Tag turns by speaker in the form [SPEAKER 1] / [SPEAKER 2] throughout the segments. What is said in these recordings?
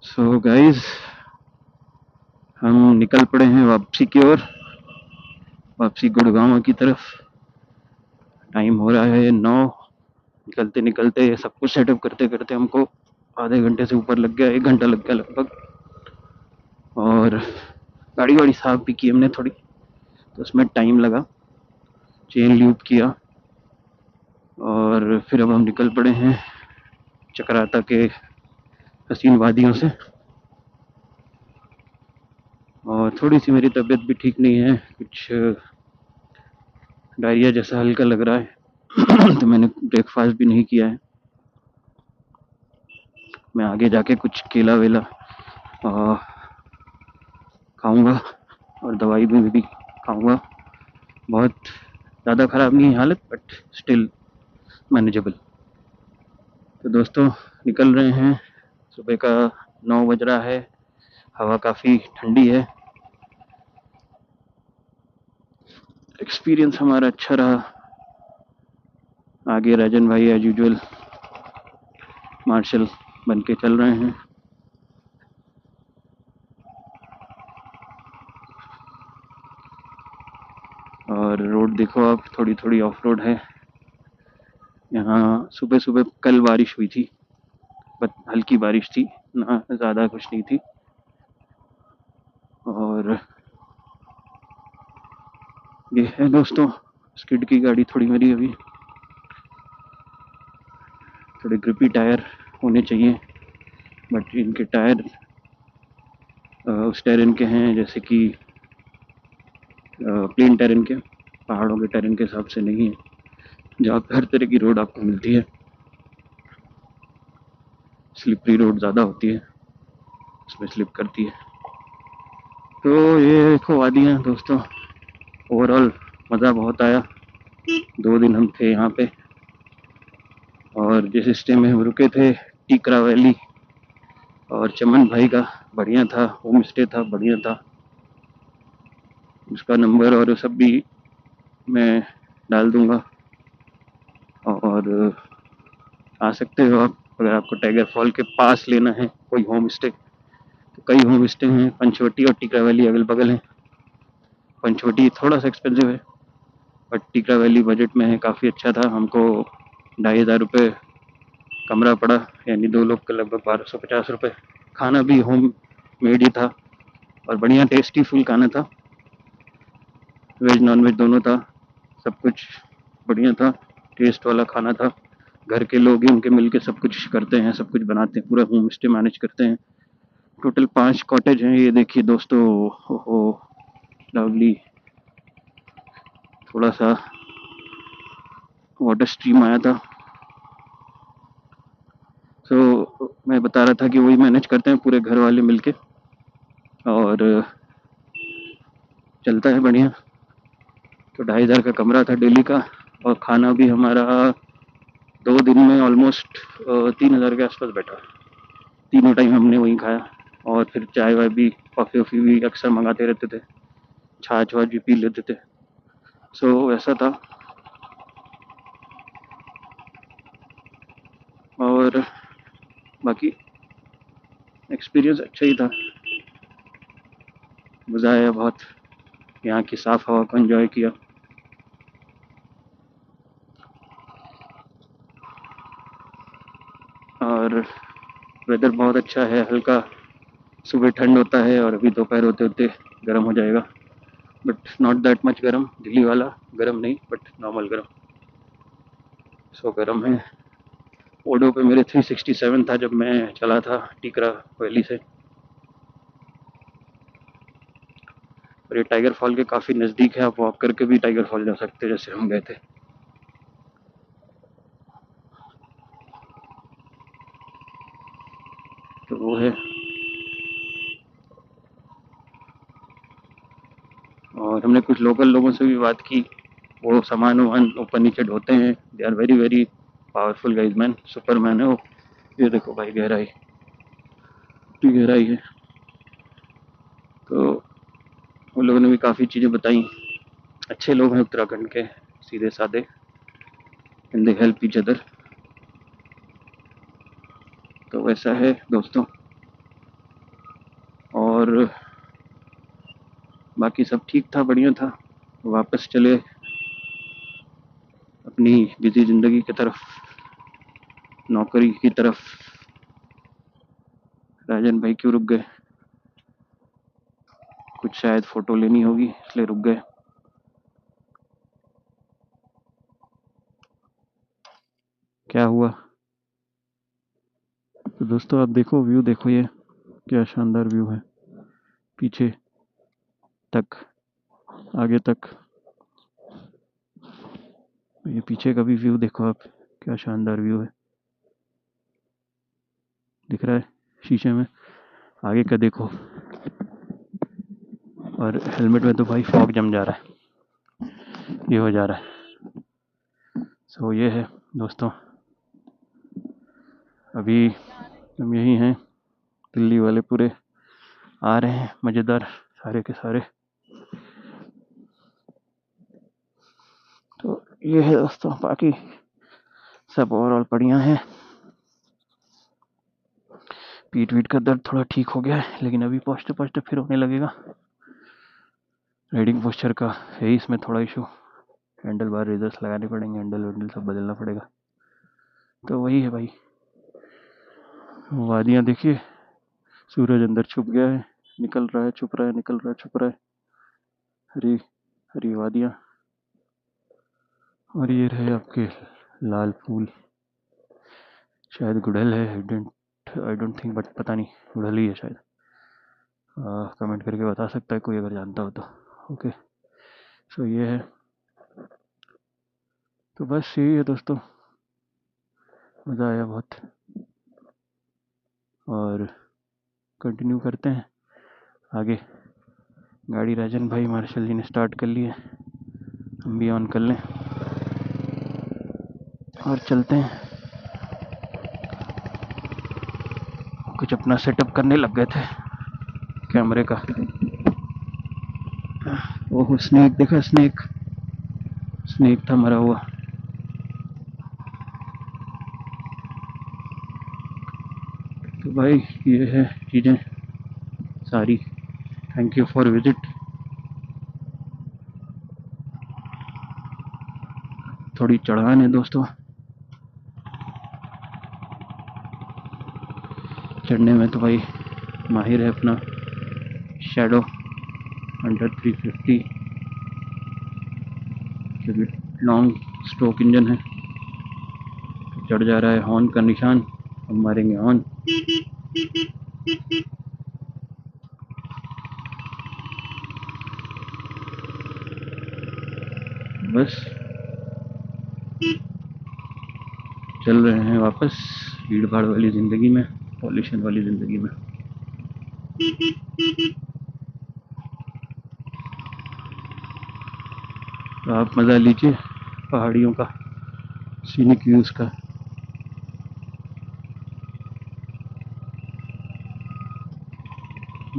[SPEAKER 1] So guys, हम निकल पड़े हैं वापसी की ओर, वापसी गुड़गांव की तरफ। टाइम हो रहा है 9। निकलते निकलते सब कुछ सेटअप करते करते हमको आधे घंटे से ऊपर लग गया, 1 घंटा लग गया लगभग। और गाड़ी वाड़ी साफ भी की हमने थोड़ी, तो उसमें टाइम लगा। चेन ल्यूब किया और फिर अब हम निकल पड़े हैं चक्राता के हसीन वादियों से। और थोड़ी सी मेरी तबीयत भी ठीक नहीं है, कुछ डायरिया जैसा हल्का लग रहा है। तो मैंने ब्रेकफास्ट भी नहीं किया है। मैं आगे जाके कुछ केला वेला खाऊंगा और दवाई भी खाऊंगा। बहुत ज़्यादा ख़राब नहीं है हालत, बट स्टिल मैनेजेबल। तो दोस्तों, निकल रहे हैं। सुबह का 9 बज रहा है, हवा काफ़ी ठंडी है। एक्सपीरियंस हमारा अच्छा रहा। आगे राजन भाई एज यूजुअल मार्शल बन के चल रहे हैं। और रोड देखो आप, थोड़ी थोड़ी ऑफ रोड है। यहाँ सुबह सुबह कल बारिश हुई थी, बट हल्की बारिश थी ना, ज़्यादा कुछ नहीं थी। और ये है दोस्तों, स्किड की गाड़ी थोड़ी मेरी अभी। थोड़े ग्रिपी टायर होने चाहिए, बट इनके टायर उस टेरेन के हैं जैसे कि प्लेन टेरेन के, पहाड़ों के टेरेन के हिसाब से नहीं है, जहाँ पर हर तरह की रोड आपको मिलती है। स्लिपरी रोड ज़्यादा होती है, उसमें स्लिप करती है। तो ये देखो वादियाँ दोस्तों। ओवरऑल मज़ा बहुत आया। 2 दिन हम थे यहाँ पे, और जिस स्टे में हम रुके थे, टीकरा वैली और चमन भाई का बढ़िया था, होम स्टे था, बढ़िया था। उसका नंबर और सब भी मैं डाल दूंगा, और आ सकते हो आप। अगर आपको टाइगर फॉल के पास लेना है कोई होम स्टे, तो कई होम स्टे हैं। पंचवटी और टीकरा वैली अगल बगल हैं। पंचवटी थोड़ा सा एक्सपेंसिव है, बट टीकरा वैली बजट में है, काफ़ी अच्छा था। हमको 2,500 कमरा पड़ा, यानी 2 लोग का लगभग 1250 रुपये। खाना भी होम मेड ही था और बढ़िया टेस्टी फुल खाना था। वेज नॉन वेज दोनों था, सब कुछ बढ़िया था, टेस्ट वाला खाना था। घर के लोग ही उनके मिलके सब कुछ करते हैं, सब कुछ बनाते हैं, पूरा होम स्टे मैनेज करते हैं। टोटल 5 कॉटेज हैं, ये देखिए दोस्तों। हो लवली। थोड़ा सा वाटर स्ट्रीम आया था, तो मैं बता रहा था कि वही मैनेज करते हैं पूरे घर वाले मिलके, और चलता है बढ़िया। तो 2,500 का कमरा था डेली का, और खाना भी हमारा 2 दिन में ऑलमोस्ट 3,000 के आसपास बैठा। तीनों टाइम हमने वहीं खाया, और फिर चाय वाय भी, कॉफ़ी वॉफ़ी भी अक्सर मंगाते रहते थे, छाछ वाछ भी पी लेते थे। सो ऐसा था। और बाकी एक्सपीरियंस अच्छा ही था, मज़ा आया बहुत। यहाँ की साफ़ हवा को एंजॉय किया। और वेदर बहुत अच्छा है, हल्का सुबह ठंड होता है और अभी दोपहर होते होते गर्म हो जाएगा, बट नॉट दैट मच गर्म। दिल्ली वाला गर्म नहीं, बट नॉर्मल गर्म। सो गर्म है। ओडो पे मेरे 367 था जब मैं चला था टीकरा वैली से। और ये टाइगर फॉल के काफ़ी नज़दीक है, आप वॉक करके भी टाइगर फॉल जा सकते हैं, जैसे हम गए थे। तो वो है। और हमने कुछ लोकल लोगों से भी बात की, वो सामान वामान ऊपर नीचे ढोते हैं। They are very very powerful guys man, Superman है वो। ये देखो भाई, गहराई, इतनी गहराई है। तो उन लोगों ने भी काफ़ी चीज़ें बताई। अच्छे लोग हैं उत्तराखंड के, सीधे साधे, and they help each other. तो वैसा है दोस्तों। और बाकी सब ठीक था, बढ़िया था। वापस चले अपनी बिजी ज़िंदगी की तरफ, नौकरी की तरफ। राजन भाई क्यों रुक गए? कुछ शायद फ़ोटो लेनी होगी इसलिए रुक गए। क्या हुआ? तो दोस्तों आप देखो, व्यू देखो, ये क्या शानदार व्यू है। पीछे तक, आगे तक, ये पीछे का भी व्यू देखो आप, क्या शानदार व्यू है। दिख रहा है शीशे में? आगे का देखो। और हेलमेट में तो भाई फॉग जम जा रहा है, ये हो जा रहा है। सो ये है दोस्तों, अभी हम यही हैं, दिल्ली वाले पूरे आ रहे हैं, मज़ेदार सारे के सारे। तो ये है दोस्तों, बाकी सब ओवरऑल बढ़िया है। पीठ वीठ का दर्द थोड़ा ठीक हो गया है, लेकिन अभी पहुँचते पहुँचते फिर होने लगेगा। राइडिंग पोस्चर का है इसमें थोड़ा इशू, हैंडल बार रेजर्स लगाने पड़ेंगे, हैंडल वैंडल सब बदलना पड़ेगा। तो वही है भाई। वादियाँ देखिए, सूरज अंदर छुप गया है, निकल रहा है, छुप रहा है, निकल रहा है, छुप रहा है। हरी हरी वादियाँ। और ये रहे आपके लाल फूल, शायद गुड़हल है, आई डोंट थिंक, बट पता नहीं, गुड़हल ही है शायद। कमेंट करके बता सकता है कोई अगर जानता हो तो। ओके, सो ये है। तो बस यही है दोस्तों, मज़ा आया बहुत। और कंटिन्यू करते हैं आगे। गाड़ी राजन भाई मार्शल जी ने स्टार्ट कर ली है, हम भी ऑन कर लें और चलते हैं। कुछ अपना सेटअप करने लग गए थे कैमरे का। ओह स्नेक देखा, स्नेक स्नेक था मरा हुआ। तो भाई ये है चीज़ें सारी। Thank you for visit. थोड़ी चढ़ान है दोस्तों, चढ़ने में तो भाई माहिर है अपना शैडो अंडर 350, क्योंकि लॉन्ग स्ट्रोक इंजन है। चढ़ जा रहा है, हॉर्न का निशान, हम मारेंगे हॉर्न। बस चल रहे हैं वापस भीड़ भाड़ वाली ज़िंदगी में, पॉल्यूशन वाली ज़िंदगी में। तो आप मज़ा लीजिए पहाड़ियों का, सीनिक व्यूज़ का।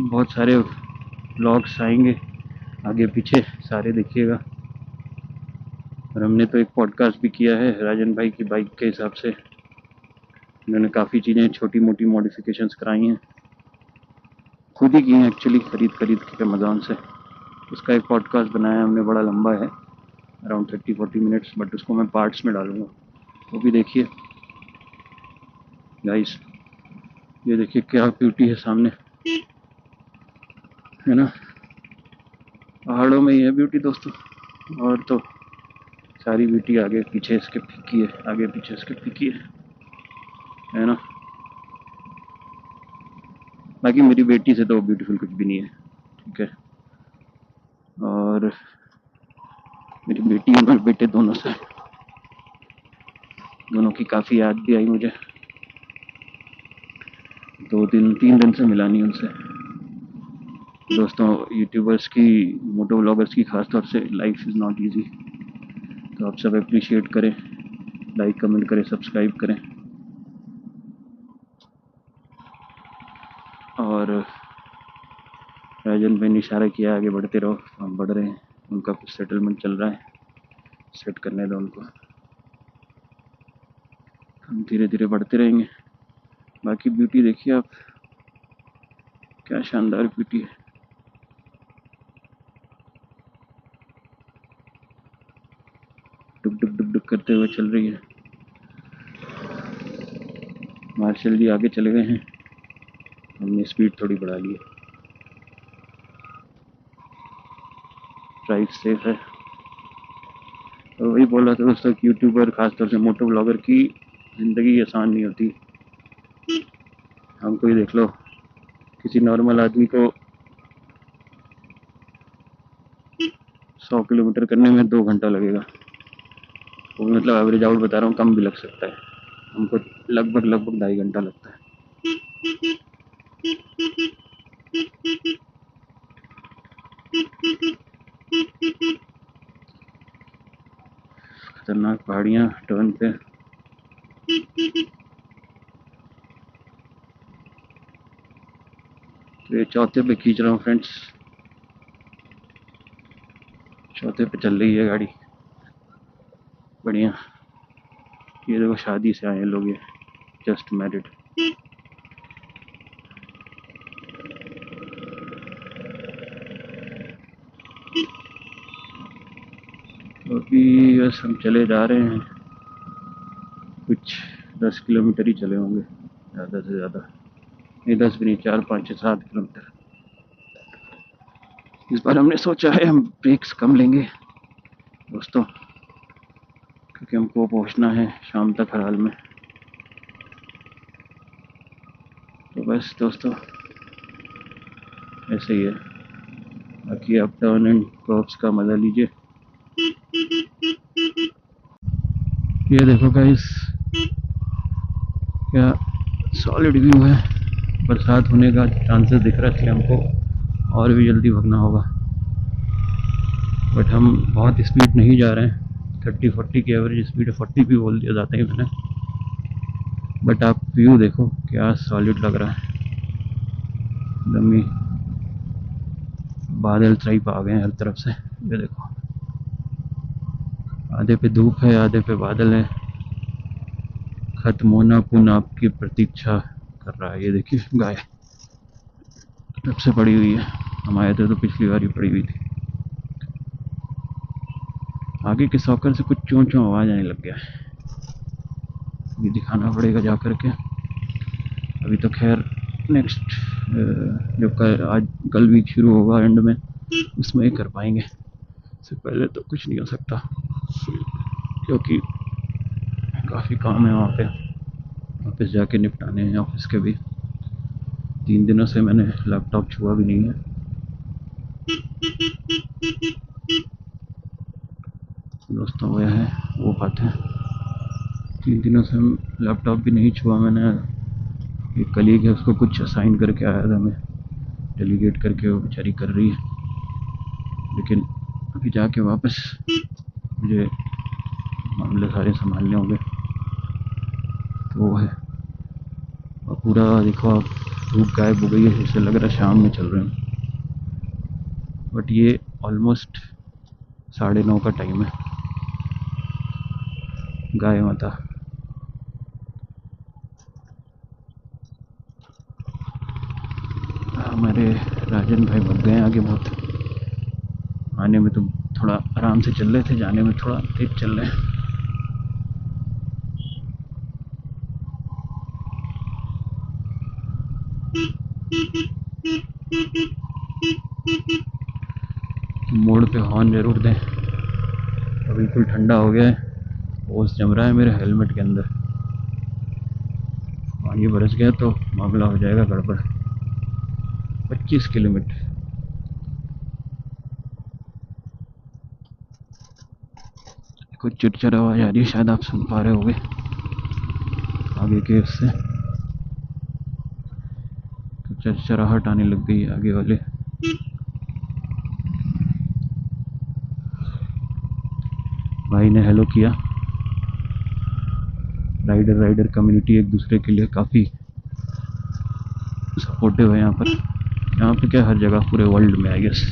[SPEAKER 1] बहुत सारे व्लॉग्स आएंगे आगे पीछे, सारे देखिएगा। और हमने तो एक पॉडकास्ट भी किया है राजन भाई की बाइक के हिसाब से। उन्होंने काफ़ी चीज़ें छोटी मोटी मॉडिफिकेशंस कराई हैं, खुद ही की हैं एक्चुअली, खरीद के अमेज़ॉन से। उसका एक पॉडकास्ट बनाया हमने, बड़ा लंबा है, अराउंड 30-40 मिनट्स, बट उसको मैं पार्ट्स में डालूंगा, वो भी देखिए गाइस। ये देखिए क्या ब्यूटी है सामने, है ना? पहाड़ों में ही है ब्यूटी दोस्तों, और तो सारी ब्यूटी आगे पीछे इसके फीकी है, आगे पीछे इसके फीकी है ना? बाकी मेरी बेटी से तो ब्यूटीफुल कुछ भी नहीं है, ठीक है? और मेरी बेटी और बेटे दोनों से, दोनों की काफ़ी याद भी आई मुझे। 2 दिन 3 दिन से मिला नहीं उनसे। दोस्तों यूट्यूबर्स की, मोटो व्लॉगर्स की खास तौर से लाइफ इज़ नॉट इजी। तो आप सब अप्रिशिएट करें, लाइक कमेंट करें, सब्सक्राइब करें। और राजन भाई ने इशारा किया आगे बढ़ते रहो, हम बढ़ रहे हैं। उनका कुछ सेटलमेंट चल रहा है, सेट करने दो उनको, हम धीरे धीरे बढ़ते रहेंगे। बाकी ब्यूटी देखिए आप, क्या शानदार पीटी है। डुक डुक डुक डुक करते हुए चल रही है। मार्शल जी आगे चले गए हैं, हमने स्पीड थोड़ी बढ़ा ली है। ड्राइव सेफ है। तो वही बोल रहा था दोस्तों कि यूट्यूबर, खासतौर से मोटो ब्लॉगर की ज़िंदगी आसान नहीं होती। हमको ही देख लो, किसी नॉर्मल आदमी को 100 किलोमीटर करने में 2 घंटा लगेगा। वो मतलब एवरेज आउट बता रहा हूँ, कम भी लग सकता है। हमको लगभग 2.5 घंटा लगता है। खतरनाक पहाड़ियाँ टर्न पे। तो ये चौथे पे खींच रहा हूँ फ्रेंड्स, चौथे पे चल रही है गाड़ी बढ़िया। ये देखो शादी से आए लोग, ये जस्ट मैरिड। तो अभी बस हम चले जा रहे हैं, कुछ 10 किलोमीटर ही चले होंगे, ज़्यादा से ज़्यादा नहीं, 10 भी नहीं, 4 5 7 किलोमीटर। इस बार हमने सोचा है हम ब्रेक्स कम लेंगे दोस्तों, क्योंकि हमको पहुंचना है शाम तक हर हाल में। तो बस दोस्तों ऐसे ही है, बाकी अप डाउन एंड कर्व्स का मज़ा लीजिए। ये देखो गाइस, क्या सॉलिड व्यू है। बरसात होने का चांसेस दिख रहा है, इसलिए हमको और भी जल्दी भागना होगा। बट हम बहुत स्पीड नहीं जा रहे हैं, 30-40 की एवरेज स्पीड है, 40 भी बोल दिया जाता है मैंने। बट आप व्यू देखो क्या सॉलिड लग रहा है, एकदम ही बादल टाइप आ गए हैं हर तरफ से। ये देखो, आधे पे धूप है, आधे पे बादल है। खत्म होना पुनः आपकी प्रतीक्षा कर रहा है। ये देखिए गाय तब से पड़ी हुई है, हम आए थे तो पिछली बार ही पड़ी हुई थी। आगे के सॉकर से कुछ चों चों आवाज़ आने लग गया है, अभी दिखाना पड़ेगा जा कर के। अभी तो खैर नेक्स्ट जो कल वीक शुरू होगा एंड में, उसमें ही कर पाएंगे। इससे पहले तो कुछ नहीं हो सकता, क्योंकि काफ़ी काम है वहाँ पे, ऑफिस जाके निपटाने हैं ऑफिस के भी। 3 दिनों से मैंने लैपटॉप छुआ भी नहीं है दोस्तों, वह है वो बात है। 3 दिनों से लैपटॉप भी नहीं छुआ मैंने। एक कलीग है, उसको कुछ असाइन करके आया था, मैं डेलीगेट करके, वो बेचारी कर रही है। लेकिन अभी जाके वापस मुझे मामले सारे संभालने होंगे, तो वो है। और पूरा देखो आप, धूप गायब हो गई है, इससे लग रहा है शाम में चल रहे हैं। बट ये ऑलमोस्ट 9:30 का टाइम है। गाय माता, हमारे राजन भाई भग गए आगे बहुत। आने में तो थोड़ा आराम से चल रहे थे, जाने में थोड़ा तेज चल रहे हैं। मोड़ पे हॉर्न जरूर दें। तो बिल्कुल ठंडा हो गया है, ओस जम रहा है मेरे हेलमेट के अंदर। पानी बरस गया तो मामला हो जाएगा गड़बड़। 25 किलोमीटर। कुछ चिड़चिड़ आवाज आ रही है, शायद आप सुन पा रहे होंगे आगे के उससे। तो चरचराहट आने लग गई आगे वाले। भाई ने हेलो किया। राइडर कम्युनिटी एक दूसरे के लिए काफ़ी सपोर्टिव है यहाँ पर। यहाँ पे क्या, हर जगह पूरे वर्ल्ड में आई गेस।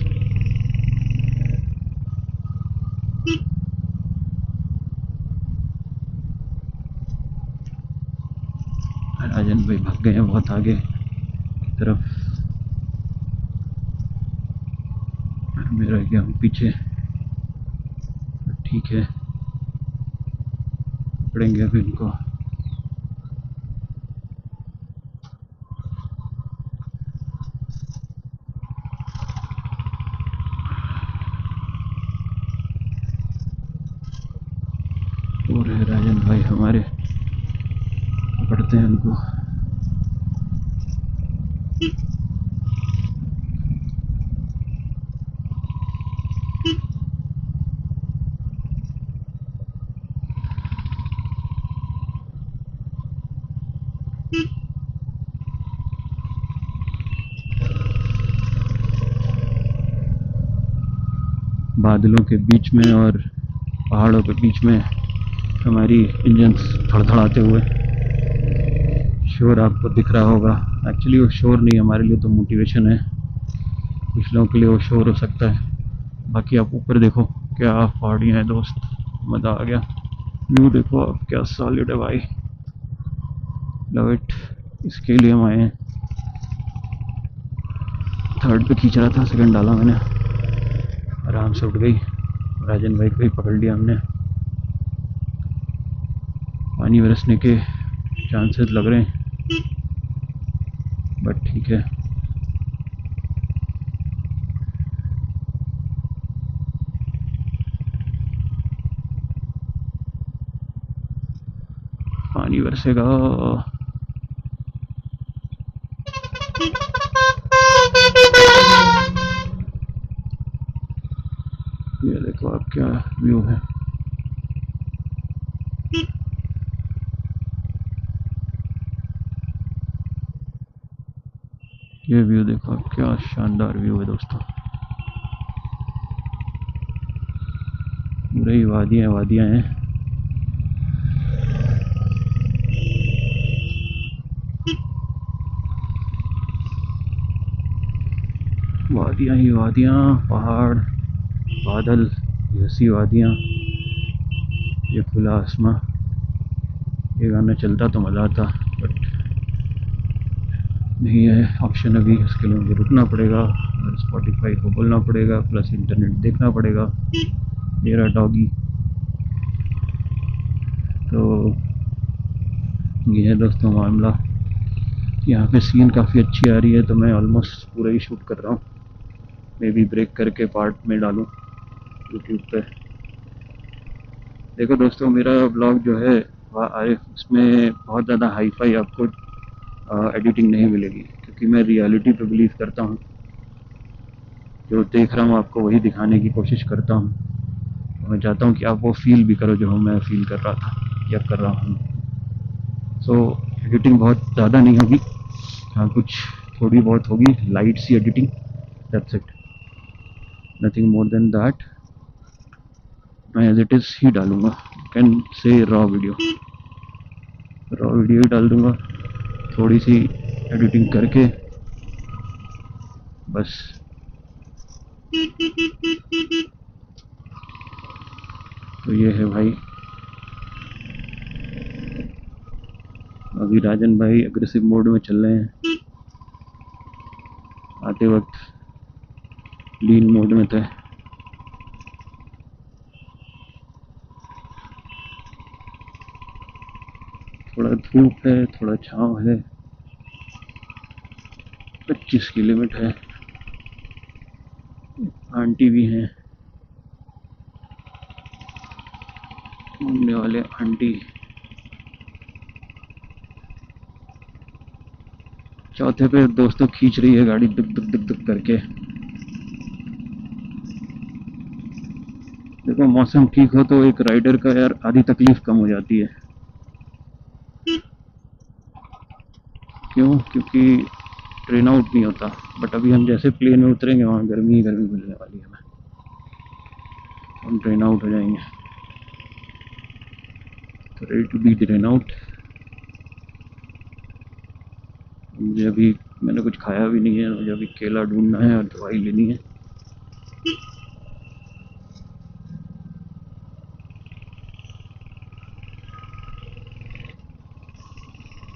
[SPEAKER 1] राजन भाई भाग गए हैं बहुत आगे की तरफ। मेरा क्या पीछे, ठीक है पकड़ेंगे अभी इनको। और है राजन भाई हमारे, पकड़ते हैं इनको। बादलों के बीच में और पहाड़ों के बीच में हमारी इंजन्स थड़थड़ाते हुए, शोर आपको दिख रहा होगा। एक्चुअली वो शोर नहीं, हमारे लिए तो मोटिवेशन है, कुछ लोगों के लिए वो शोर हो सकता है। बाकी आप ऊपर देखो क्या पहाड़ियाँ हैं दोस्त, मज़ा आ गया। व्यू देखो आप, क्या सॉलिड है भाई, लव इट। इसके लिए हम आए हैं। थर्ड पे खींच रहा था, सेकंड डाला मैंने, आराम से उठ गई। राजन भाई को ही पकड़ लिया हमने। पानी बरसने के चांसेस लग रहे हैं, बट ठीक है। पानी बरसेगा। ये देखो आप क्या व्यू है। ये व्यू देखो आप, क्या शानदार व्यू है दोस्तों। पूरे ही वादियाँ वादियाँ हैं। वादियाँ ही वादियाँ, पहाड़, बादल, ऐसी वादियाँ, ये खुला आसमां। ये गाना चलता तो मज़ा आता, बट नहीं है ऑप्शन अभी। उसके लिए मुझे रुकना पड़ेगा और स्पॉटिफाई को बोलना पड़ेगा, प्लस इंटरनेट देखना पड़ेगा। मेरा डॉगी। तो ये है दोस्तों मामला। यहाँ पे सीन काफ़ी अच्छी आ रही है, तो मैं ऑलमोस्ट पूरा ही शूट कर रहा हूँ। मे भी ब्रेक करके पार्ट में डालूँ यूट्यूब पे। देखो दोस्तों, मेरा ब्लॉग जो है उसमें बहुत ज़्यादा हाई फाई आपको एडिटिंग नहीं मिलेगी, क्योंकि मैं रियलिटी पे बिलीव करता हूँ। जो देख रहा हूँ आपको वही दिखाने की कोशिश करता हूँ। मैं चाहता हूँ कि आप वो फील भी करो जो मैं फील कर रहा था या कर रहा हूँ। सो एडिटिंग बहुत ज़्यादा नहीं होगी, हाँ कुछ थोड़ी बहुत होगी, लाइट सी editing, that's it, nothing more than that. मैं एज इट इज़ ही डालूँगा, कैन से रॉ वीडियो ही डाल दूँगा, थोड़ी सी एडिटिंग करके बस। तो ये है भाई, अभी राजन भाई अग्रेसिव मोड में चल रहे हैं, आते वक्त लीन मोड में थे। थोड़ा धूप है, थोड़ा छाँव है, 25 की लिमिट है। आंटी भी हैं, घूमने वाले आंटी। चौथे पे दोस्तों खींच रही है गाड़ी दुक दुक दुक दुक करके। देखो मौसम ठीक हो तो एक राइडर का यार आधी तकलीफ कम हो जाती है। क्यों? क्योंकि ट्रेन आउट नहीं होता। बट अभी हम जैसे प्लेन में उतरेंगे वहाँ गर्मी ही गर्मी मिलने वाली है हमें, हम ट्रेन आउट हो जाएंगे। तो ready to be train out. मुझे अभी, मैंने कुछ खाया भी नहीं है, मुझे अभी केला ढूंढना है और दवाई लेनी है।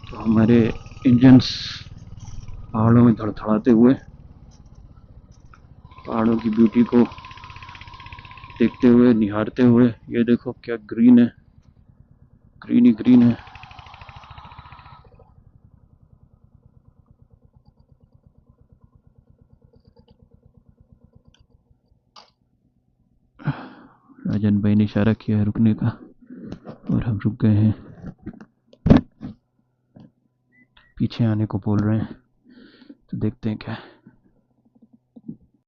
[SPEAKER 1] तो हमारे इंजन्स पहाड़ों में धड़धड़ाते हुए पहाड़ों की ब्यूटी को देखते हुए, निहारते हुए। ये देखो क्या ग्रीन है, ग्रीन ही ग्रीन है। राजन भाई ने इशारा किया है रुकने का और हम रुक गए हैं। पीछे आने को बोल रहे हैं, तो देखते हैं क्या है।